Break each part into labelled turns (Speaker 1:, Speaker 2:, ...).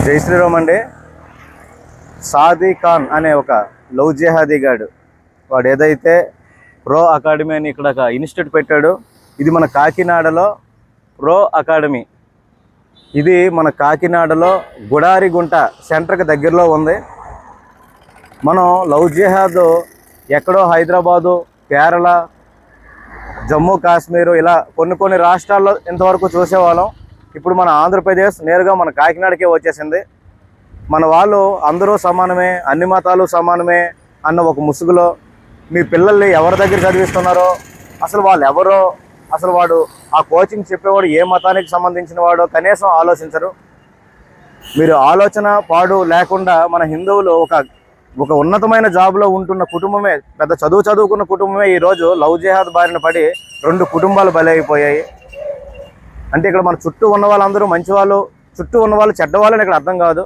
Speaker 1: జై శ్రీరామ్ అండి. సాదీ ఖాన్ అనే ఒక లవ్ జిహాదీ గాడు వాడు ఏదైతే ప్రో అకాడమీ అని ఇక్కడ ఒక ఇన్స్టిట్యూట్ పెట్టాడు. ఇది మన కాకినాడలో ప్రో అకాడమీ. ఇది మన కాకినాడలో గుడారిగుంట సెంటర్కి దగ్గరలో ఉంది. మనం లవ్ జిహాద్ ఎక్కడో హైదరాబాదు, కేరళ, జమ్మూ కాశ్మీరు ఇలా కొన్ని రాష్ట్రాల్లో ఇంతవరకు చూసేవాళ్ళం. ఇప్పుడు మన ఆంధ్రప్రదేశ్ నేరుగా మన కాకినాడకే వచ్చేసింది. మన వాళ్ళు అందరూ సమానమే, అన్ని మతాలు సమానమే అన్న ఒక ముసుగులో మీ పిల్లల్ని ఎవరి దగ్గర చదివిస్తున్నారో, అసలు వాళ్ళు ఎవరో, అసలు వాడు ఆ కోచింగ్ చెప్పేవాడు ఏ మతానికి సంబంధించిన వాడో కనీసం ఆలోచించరు. మీరు ఆలోచన పాడు లేకుండా మన హిందువులు ఒక ఉన్నతమైన జాబ్లో ఉంటున్న కుటుంబమే, పెద్ద చదువుకున్న కుటుంబమే ఈరోజు లవ్ జిహాద్ బారిన పడి 2 కుటుంబాలు బలైపోయాయి. అంటే ఇక్కడ మన చుట్టూ ఉన్న వాళ్ళందరూ మంచివాళ్ళు, చుట్టూ ఉన్న వాళ్ళు చెడ్డవాళ్ళని ఇక్కడ అర్థం కాదు.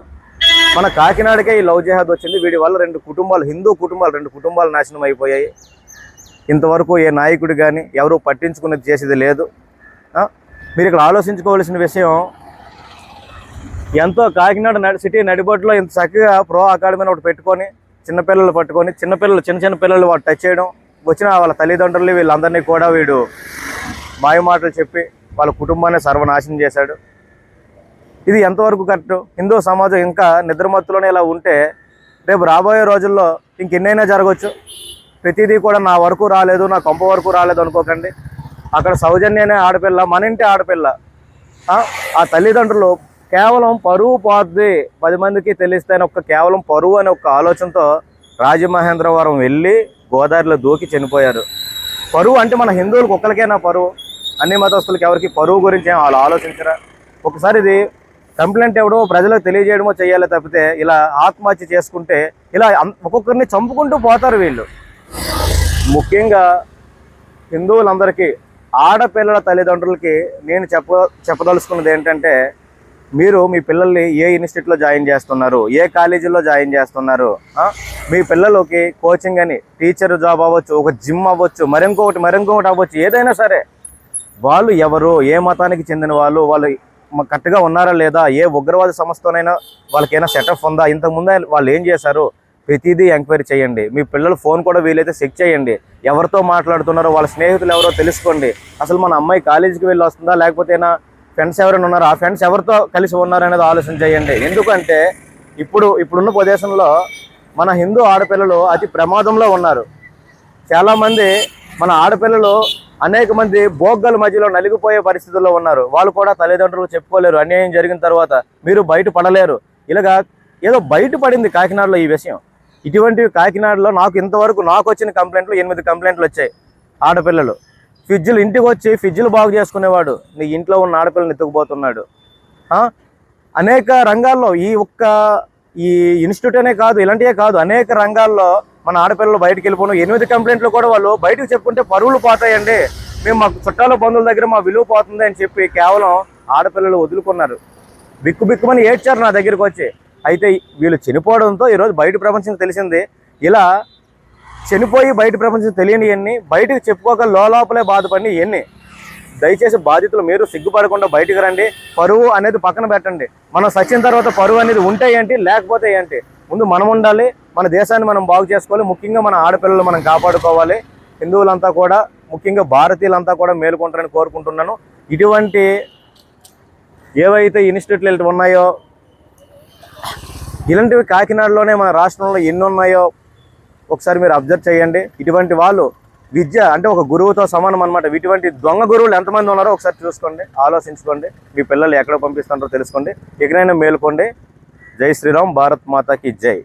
Speaker 1: మన కాకినాడకే ఈ లవ్ జిహాద్ వచ్చింది. వీడి వల్ల 2 కుటుంబాలు, హిందూ కుటుంబాలు 2 కుటుంబాలు నాశనం అయిపోయాయి. ఇంతవరకు ఏ నాయకుడు కానీ ఎవరు పట్టించుకునేది చేసేది లేదు. మీరు ఇక్కడ ఆలోచించుకోవాల్సిన విషయం, ఎంతో కాకినాడ సిటీ నడిబొట్టులో ఇంత చక్కగా ప్రో అకాడమీని ఒకటి పెట్టుకొని చిన్నపిల్లలు పట్టుకొని చిన్న పిల్లలు వాడు టచ్ చేయడం, వచ్చిన వాళ్ళ తల్లిదండ్రులు వీళ్ళందరినీ కూడా వీడు మాయ మాటలు చెప్పి వాళ్ళ కుటుంబాన్ని సర్వనాశనం చేశాడు. ఇది ఎంతవరకు కరెక్ట్? హిందూ సమాజం ఇంకా నిద్రమత్తులోనే ఇలా ఉంటే రేపు రాబోయే రోజుల్లో ఇంకెన్నైనా జరగవచ్చు. ప్రతిదీ కూడా నా వరకు రాలేదు, నా కొంప వరకు రాలేదు అనుకోకండి. అక్కడ సౌజన్య అనే ఆడపిల్ల, మన ఇంటి ఆడపిల్ల, ఆ తల్లిదండ్రులు కేవలం పరువు పోద్ది 10 మందికి తెలిస్తేనే కేవలం పరువు అనే ఒక ఆలోచనతో రాజమహేంద్రవరం వెళ్ళి గోదావరిలో దూకి చనిపోయారు. పరువు అంటే మన హిందువులకు ఒక్కరికేనా పరువు? అన్ని మతస్థులకి ఎవరికి పరువు గురించి వాళ్ళు ఆలోచించరా? ఒకసారి ఇది కంప్లైంట్ ఇవ్వడమో ప్రజలకు తెలియజేయడమో చేయాలి తప్పితే ఇలా ఆత్మహత్య చేసుకుంటే ఇలా ఒక్కొక్కరిని చంపుకుంటూ పోతారు వీళ్ళు. ముఖ్యంగా హిందువులందరికీ, ఆడపిల్లల తల్లిదండ్రులకి నేను చెప్పదలుచుకున్నది ఏంటంటే, మీరు మీ పిల్లల్ని ఏ ఇన్స్టిట్యూట్లో జాయిన్ చేస్తున్నారు, ఏ కాలేజీలో జాయిన్ చేస్తున్నారు, మీ పిల్లలకి కోచింగ్ అని టీచర్ జాబ్ అవ్వచ్చు, ఒక జిమ్ అవ్వచ్చు, మరింకొకటి అవ్వచ్చు, ఏదైనా సరే వాళ్ళు ఎవరు, ఏ మతానికి చెందిన వాళ్ళు కరెక్ట్గా ఉన్నారా లేదా, ఏ ఉగ్రవాద సంస్థనైనా వాళ్ళకైనా సెటప్ ఉందా, ఇంతకుముందు వాళ్ళు ఏం చేశారు, ప్రతిదీ ఎంక్వైరీ చేయండి. మీ పిల్లల ఫోన్ కూడా వీలైతే చెక్ చేయండి. ఎవరితో మాట్లాడుతున్నారో, వాళ్ళ స్నేహితులు ఎవరో తెలుసుకోండి. అసలు మన అమ్మాయి కాలేజీకి వెళ్ళి వస్తుందా, లేకపోతే ఫ్రెండ్స్ ఎవరైనా ఉన్నారో, ఆ ఫ్రెండ్స్ ఎవరితో కలిసి ఉన్నారనేది ఆలోచన చేయండి. ఎందుకంటే ఇప్పుడున్న ప్రదేశంలో మన హిందూ ఆడపిల్లలు అతి ప్రమాదంలో ఉన్నారు. చాలామంది మన ఆడపిల్లలు అనేక మంది బోగ్గల మధ్యలో నలిగిపోయే పరిస్థితుల్లో ఉన్నారు. వాళ్ళు కూడా తల్లిదండ్రులు చెప్పుకోలేరు. అన్యాయం జరిగిన తర్వాత మీరు బయట పడలేరు. ఇలాగా ఏదో బయటపడింది కాకినాడలో ఈ విషయం. ఇటువంటివి కాకినాడలో ఇంతవరకు నాకు వచ్చిన కంప్లైంట్లు 8 కంప్లైంట్లు వచ్చాయి. ఆడపిల్లలు ఇంటికి వచ్చి ఫ్రిడ్జ్లు బాగు చేసుకునేవాడు నీ ఇంట్లో ఉన్న ఆడపిల్లని ఎత్తుకుపోతున్నాడు. అనేక రంగాల్లో ఈ ఇన్స్టిట్యూట్ అనే కాదు, ఇలాంటివే కాదు, అనేక రంగాల్లో మన ఆడపిల్లలు బయటకు వెళ్ళిపోను. 8 కంప్లైంట్లు కూడా వాళ్ళు బయటకు చెప్పుకుంటే పరువులు పోతాయండి, మేము మా చుట్టాల బంధువుల దగ్గర మా విలువ పోతుంది అని చెప్పి కేవలం ఆడపిల్లలు వదులుకున్నారు. బిక్కుమని ఏడ్చారు నా దగ్గరికి వచ్చి. అయితే వీళ్ళు చనిపోవడంతో ఈరోజు బయట ప్రపంచం తెలిసింది. ఇలా చనిపోయి బయట ప్రపంచం తెలియని ఎన్ని బయటకు చెప్పుకోక లోపలే బాధపడి ఎన్ని. దయచేసి బాధితులు మీరు సిగ్గుపడకుండా బయటకు రండి. పరువు అనేది పక్కన పెట్టండి. మనం సచిన తర్వాత పరువు అనేది ఉంటే ఏంటి, లేకపోతే ఏంటి, ముందు మనం ఉండాలి. మన దేశాన్ని మనం బాగు చేసుకోవాలి. ముఖ్యంగా మన ఆడపిల్లలు మనం కాపాడుకోవాలి. హిందువులంతా కూడా, ముఖ్యంగా భారతీయులంతా కూడా మేలుకుంటారని కోరుకుంటున్నాను. ఇటువంటి ఏవైతే ఇన్స్టిట్యూట్లు ఉన్నాయో, ఇలాంటివి కాకినాడలోనే మన రాష్ట్రంలో ఎన్ని ఉన్నాయో ఒకసారి మీరు అబ్జర్వ్ చేయండి. ఇటువంటి వాళ్ళు విద్య అంటే ఒక గురువుతో సమానం అనమాట. ఇటువంటి దొంగ గురువులు ఎంతమంది ఉన్నారో ఒకసారి చూసుకోండి, ఆలోచించుకోండి. మీ పిల్లలు ఎక్కడ పంపిస్తున్నారో తెలుసుకోండి. ఎక్కడైనా మేలుకోండి. జై శ్రీరామ్, భారత్ మాతాకి జై.